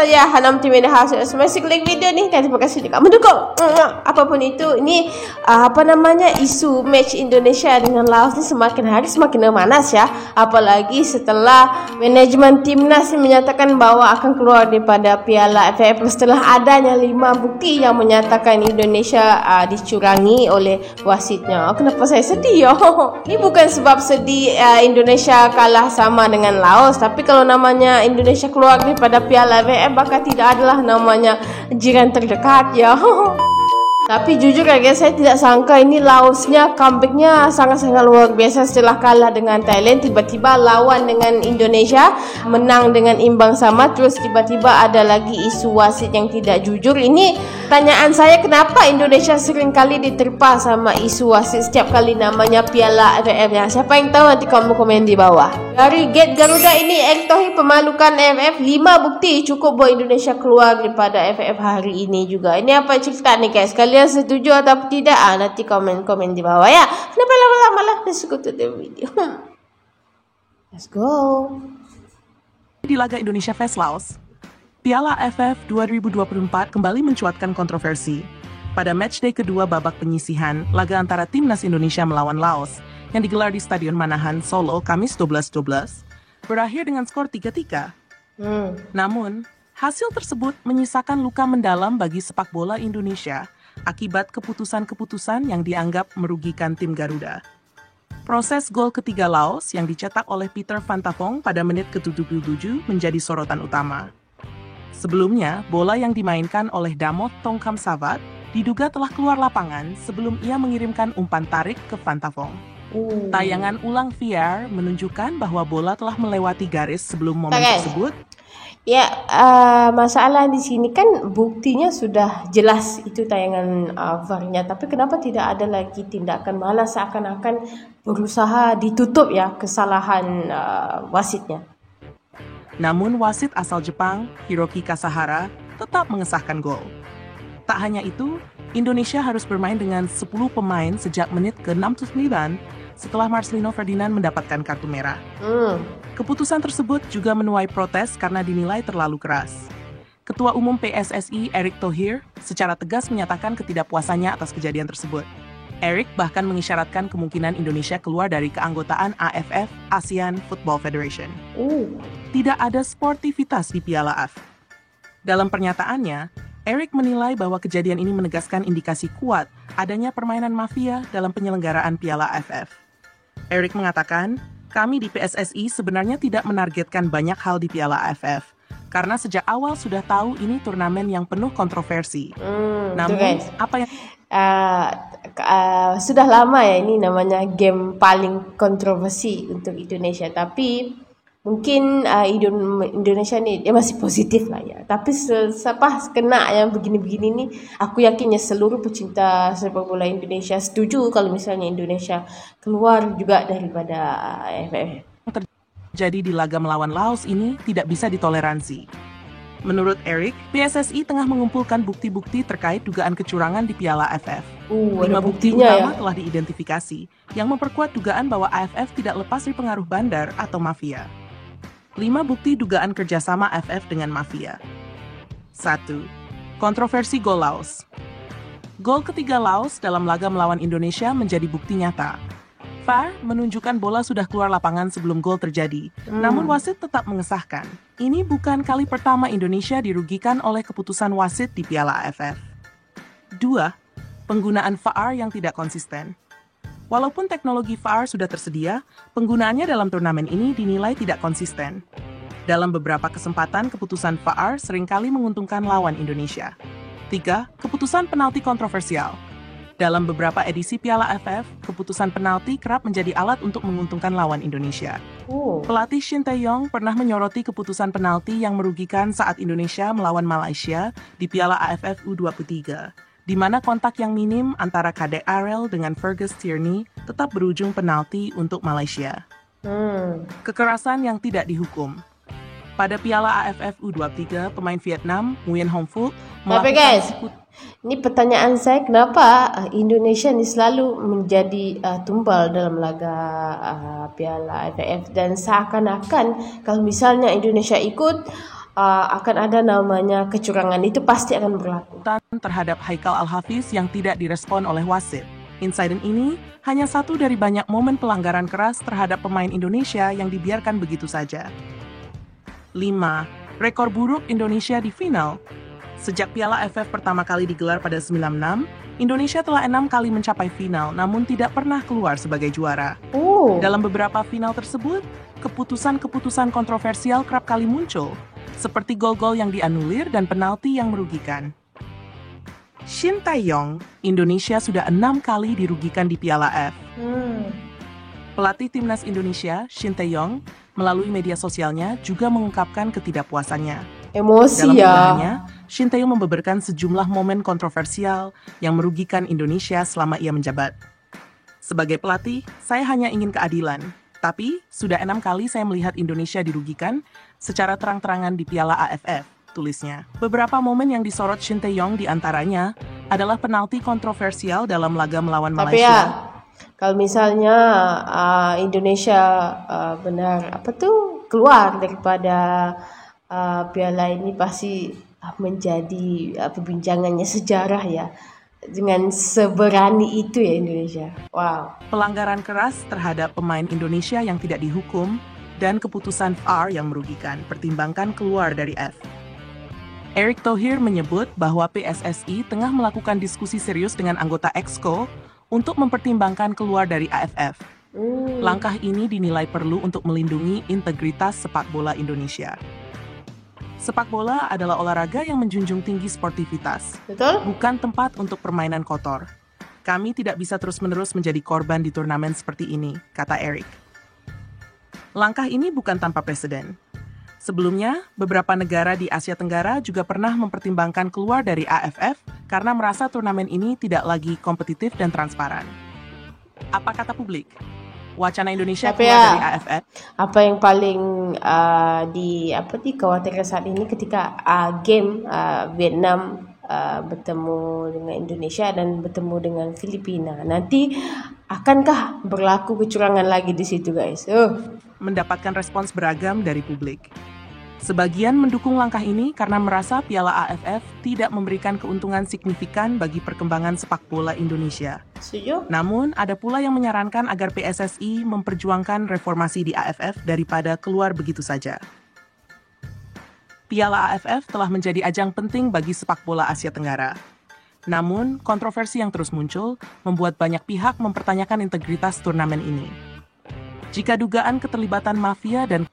saja Hanam Tim in the House masih klik video ni, dan terima kasih juga mendukung. Apapun itu, ini isu match Indonesia dengan Laos ni semakin hari semakin memanas ya. Apalagi setelah manajemen timnas menyatakan bahwa akan keluar daripada Piala AFF setelah adanya 5 bukti yang menyatakan Indonesia dicurangi oleh wasitnya. Kenapa saya sedih ya? Ini bukan sebab sedih Indonesia kalah sama dengan Laos, tapi kalau namanya Indonesia keluar daripada Piala AFF maka tidak adalah namanya jiran terdekat ya. Tapi jujur aja saya tidak sangka ini Laosnya comebacknya sangat-sangat luar biasa setelah kalah dengan Thailand. Tiba-tiba lawan dengan Indonesia menang dengan imbang sama, terus tiba-tiba ada lagi isu wasit yang tidak jujur. Ini pertanyaan saya, kenapa Indonesia sering kali diterpa sama isu wasit setiap kali namanya Piala AFF ya? Siapa yang tahu, nanti kamu komen di bawah. Dari Gate Garuda ini, Erick Thohir pemalukan AFF, 5 bukti cukup buat Indonesia keluar daripada AFF hari ini juga. Ini apa cerita nih guys? Kalian setuju atau tidak? Nanti komen di bawah ya. Kenapa lama-lama lah? Let's go to the video. Let's go. Di laga Indonesia vs Laos, Piala AFF 2024 kembali mencuatkan kontroversi. Pada matchday kedua babak penyisihan, laga antara Timnas Indonesia melawan Laos yang digelar di Stadion Manahan, Solo, Kamis 12/12, berakhir dengan skor 3-3. Namun, hasil tersebut menyisakan luka mendalam bagi sepak bola Indonesia akibat keputusan-keputusan yang dianggap merugikan tim Garuda. Proses gol ketiga Laos yang dicetak oleh Peter Van Tavong pada menit ke-77 menjadi sorotan utama. Sebelumnya, bola yang dimainkan oleh Damoth Tongkham Savat diduga telah keluar lapangan sebelum ia mengirimkan umpan tarik ke Van Tavong. Tayangan ulang VR menunjukkan bahwa bola telah melewati garis sebelum momen tersebut. Ya, masalah di sini kan buktinya sudah jelas itu tayangan VAR-nya, tapi kenapa tidak ada lagi tindakan, malah seakan-akan berusaha ditutup ya kesalahan wasitnya. Namun wasit asal Jepang, Hiroki Kasahara, tetap mengesahkan gol. Tak hanya itu, Indonesia harus bermain dengan 10 pemain sejak menit ke-69 setelah Marcelino Ferdinand mendapatkan kartu merah. Keputusan tersebut juga menuai protes karena dinilai terlalu keras. Ketua Umum PSSI Erick Thohir secara tegas menyatakan ketidakpuasannya atas kejadian tersebut. Erick bahkan mengisyaratkan kemungkinan Indonesia keluar dari keanggotaan AFF, ASEAN Football Federation. Tidak ada sportivitas di Piala AFF. Dalam pernyataannya, Erick menilai bahwa kejadian ini menegaskan indikasi kuat adanya permainan mafia dalam penyelenggaraan Piala AFF. Erick mengatakan, kami di PSSI sebenarnya tidak menargetkan banyak hal di Piala AFF, karena sejak awal sudah tahu ini turnamen yang penuh kontroversi. Namun, apa yang sudah lama ya ini namanya game paling kontroversi untuk Indonesia, tapi mungkin Indonesia nih dia masih positif lah ya. Tapi kena yang begini-begini nih, aku yakinnya seluruh pecinta sepak bola Indonesia setuju kalau misalnya Indonesia keluar juga daripada AFF. Terjadi di laga melawan Laos ini tidak bisa ditoleransi. Menurut Erick, PSSI tengah mengumpulkan bukti-bukti terkait dugaan kecurangan di Piala AFF. 5 bukti utama telah diidentifikasi yang memperkuat dugaan bahwa AFF tidak lepas dari pengaruh bandar atau mafia. 5 bukti dugaan kerjasama AFF dengan mafia. 1. Kontroversi gol Laos. Gol ketiga Laos dalam laga melawan Indonesia menjadi bukti nyata. VAR menunjukkan bola sudah keluar lapangan sebelum gol terjadi, namun wasit tetap mengesahkan. Ini bukan kali pertama Indonesia dirugikan oleh keputusan wasit di Piala AFF. 2. Penggunaan VAR yang tidak konsisten. Walaupun teknologi VAR sudah tersedia, penggunaannya dalam turnamen ini dinilai tidak konsisten. Dalam beberapa kesempatan, keputusan VAR seringkali menguntungkan lawan Indonesia. 3. Keputusan penalti kontroversial. Dalam beberapa edisi Piala AFF, keputusan penalti kerap menjadi alat untuk menguntungkan lawan Indonesia. Pelatih Shin Tae-yong pernah menyoroti keputusan penalti yang merugikan saat Indonesia melawan Malaysia di Piala AFF U23. Di mana kontak yang minim antara Kadek Arel dengan Fergus Tierney tetap berujung penalti untuk Malaysia. Kekerasan yang tidak dihukum. Pada Piala AFF U23, pemain Vietnam, Nguyen Hong Phuc, tapi guys, ini pertanyaan saya, kenapa Indonesia ini selalu menjadi tumbal dalam laga Piala AFF, dan seakan-akan kalau misalnya Indonesia ikut, akan ada namanya kecurangan, itu pasti akan berlaku. Terhadap Haikal Al-Hafiz yang tidak direspon oleh wasit. Insiden ini hanya satu dari banyak momen pelanggaran keras terhadap pemain Indonesia yang dibiarkan begitu saja. 5. Rekor buruk Indonesia di final. Sejak Piala AFF pertama kali digelar pada 96, Indonesia telah 6 kali mencapai final namun tidak pernah keluar sebagai juara. Dalam beberapa final tersebut, keputusan-keputusan kontroversial kerap kali muncul, seperti gol-gol yang dianulir dan penalti yang merugikan. Shin Tae-yong, Indonesia sudah 6 kali dirugikan di Piala AFF. Pelatih timnas Indonesia, Shin Tae-yong, melalui media sosialnya juga mengungkapkan ketidakpuasannya. Emosi Dalam ya. unggahannya, Shin Tae-yong membeberkan sejumlah momen kontroversial yang merugikan Indonesia selama ia menjabat. Sebagai pelatih, saya hanya ingin keadilan. Tapi, sudah 6 kali saya melihat Indonesia dirugikan secara terang-terangan di Piala AFF, tulisnya. Beberapa momen yang disorot Shin Tae-yong diantaranya adalah penalti kontroversial dalam laga melawan Malaysia. Tapi ya, kalau misalnya Indonesia keluar daripada piala ini, pasti menjadi perbincangannya sejarah ya. Dengan seberani itu ya Indonesia. Wow. Pelanggaran keras terhadap pemain Indonesia yang tidak dihukum dan keputusan VAR yang merugikan, pertimbangkan keluar dari F. Erick Thohir menyebut bahwa PSSI tengah melakukan diskusi serius dengan anggota Exco untuk mempertimbangkan keluar dari AFF. Langkah ini dinilai perlu untuk melindungi integritas sepak bola Indonesia. Sepak bola adalah olahraga yang menjunjung tinggi sportivitas. Betul? Bukan tempat untuk permainan kotor. Kami tidak bisa terus-menerus menjadi korban di turnamen seperti ini, kata Erick. Langkah ini bukan tanpa preseden. Sebelumnya, beberapa negara di Asia Tenggara juga pernah mempertimbangkan keluar dari AFF karena merasa turnamen ini tidak lagi kompetitif dan transparan. Apa kata publik? Wacana Indonesia keluar dari AFF. Apa yang paling dikhawatirkan saat ini ketika game Vietnam bertemu dengan Indonesia dan bertemu dengan Filipina, nanti akankah berlaku kecurangan lagi di situ, guys? Mendapatkan respons beragam dari publik. Sebagian mendukung langkah ini karena merasa Piala AFF tidak memberikan keuntungan signifikan bagi perkembangan sepak bola Indonesia. Setuju? Namun, ada pula yang menyarankan agar PSSI memperjuangkan reformasi di AFF daripada keluar begitu saja. Piala AFF telah menjadi ajang penting bagi sepak bola Asia Tenggara. Namun, kontroversi yang terus muncul membuat banyak pihak mempertanyakan integritas turnamen ini. Jika dugaan keterlibatan mafia dan